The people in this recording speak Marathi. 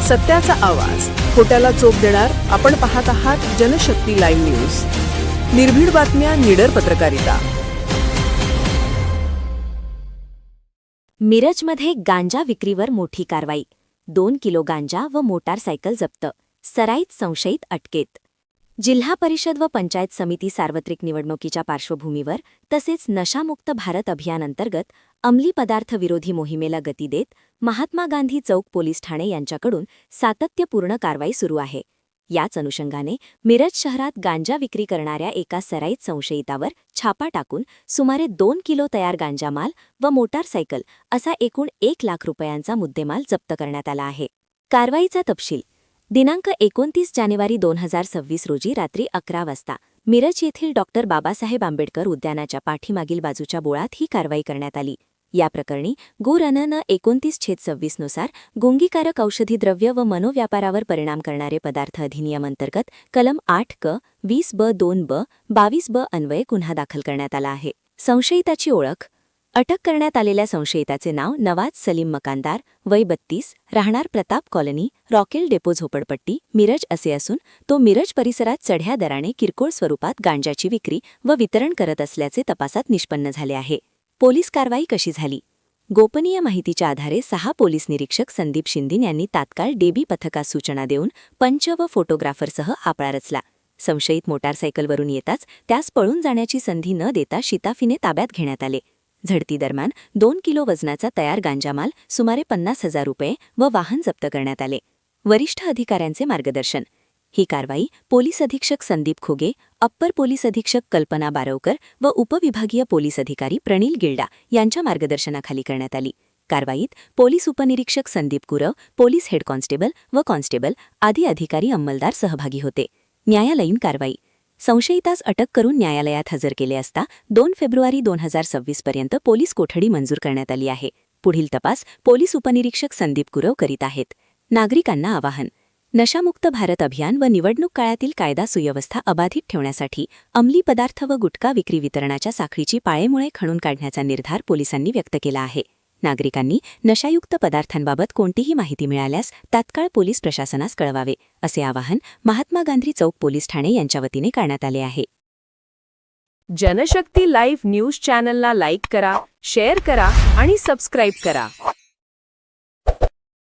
सत्याचा आवाज, खोट्याला चोप देणार. आपण पाहत आहात जनशक्ती लाईव्ह न्यूज. निर्भीड बातम्या, निडर पत्रकारिता. मिरजमध्ये गांजा विक्रीवर मोठी कारवाई. 2 किलो गांजा व मोटारसायकल जप्त. सराईत संशयित अटकेत. जिल्हा परिषद व पंचायत समिती सार्वत्रिक निवडणुकीच्या पार्श्वभूमीवर तसेच नशामुक्त भारत अभियानांतर्गत अंमली पदार्थ विरोधी मोहिमेला गती देत महात्मा गांधी चौक पोलीस ठाणे यांच्याकडून सातत्यपूर्ण कारवाई सुरू आहे. याच अनुषंगाने मिरज शहरात गांजा विक्री करणाऱ्या एका सराईत संशयितावर छापा टाकून सुमारे 2 किलो तयार गांजा माल व मोटारसायकल असा एकूण 1 लाख रुपयांचा मुद्देमाल जप्त करण्यात आला आहे. कारवाईचा तपशील. दिनांक 29 जानेवारी 2026 रोजी रात्री 11 वाजता मिरज येथील डॉ. बाबासाहेब आंबेडकर उद्यानाच्या पाठीमागील बाजूच्या बोळात ही कारवाई करण्यात आली. या प्रकरणी गो रन 29/26 नुसार गुंगीकारक औषधी द्रव्य व मनोव्यापारावर परिणाम करणारे पदार्थ अधिनियम अंतर्गत कलम 8 क 20/2 22 अन्वये गुन्हा दाखल करण्यात आला आहे. संशयिताची ओळख. अटक करण्यात आलेल्या संशयिताचे नाव नवाज सलीम मकानदार, वय 32, राहणार प्रताप कॉलनी, रॉकेल डेपो झोपडपट्टी, मिरज असे असून तो मिरज परिसरात चढ्या दराने किरकोळ स्वरूपात गांजाची विक्री व वितरण करत असल्याचे तपासात निष्पन्न झाले आहे. पोलीस कारवाई कशी झाली? गोपनीय माहितीच्या आधारे 6 पोलीस निरीक्षक संदीप शिंदे यांनी तात्काळ डेबी पथकास सूचना देऊन पंच व फोटोग्राफरसह आपळा रचला. संशयित मोटारसायकलवरून येताच त्यास पळून जाण्याची संधी न देता शिताफीने ताब्यात घेण्यात आले. झडतीदरम्यान 2 किलो वजनाचा तयार गांजामाल सुमारे 50,000 रुपये व वाहन जप्त करण्यात आले. वरिष्ठ अधिकाऱ्यांचे मार्गदर्शन. ही कारवाई पोलीस अधीक्षक संदीप खोगे, अप्पर पोलीस अधीक्षक कल्पना बारवकर व उपविभागीय पोलीस अधिकारी प्रणील गिल्डा यांच्या मार्गदर्शनाखाली करण्यात आली. कारवाईत पोलीस उपनिरीक्षक संदीप कुरव, पोलीस हेड कॉन्स्टेबल व कॉन्स्टेबल आदी अधिकारी अंमलदार सहभागी होते. न्यायालयीन कारवाई. संशयितास अटक करून न्यायालयात हजर केले असता 2 फेब्रुवारी 2026 पर्यंत पोलीस कोठडी मंजूर करण्यात आली आहे. पुढील तपास पोलीस उपनिरीक्षक संदीप कुरव करीत आहेत. नागरिकांना आवाहन. नशामुक्त भारत अभियान व निवडणूक काळातील कायदा सुव्यवस्था अबाधित ठेवण्यासाठी अंमली पदार्थ व गुटखा विक्री वितरणाच्या साखळीची पाळेमुळे खणून काढण्याचा निर्धार पोलिसांनी व्यक्त केला आहे. नागरिकांनी नशायुक्त पदार्थांबाबत कोणतीही माहिती मिळाल्यास तात्काळ पोलीस प्रशासनास कळवावे, असे आवाहन महात्मा गांधी चौक पोलीस ठाणे यांच्या वतीने करण्यात आले आहे. जनशक्ती लाईव्ह न्यूज चॅनलला लाईक करा, शेअर करा आणि सबस्क्राईब करा.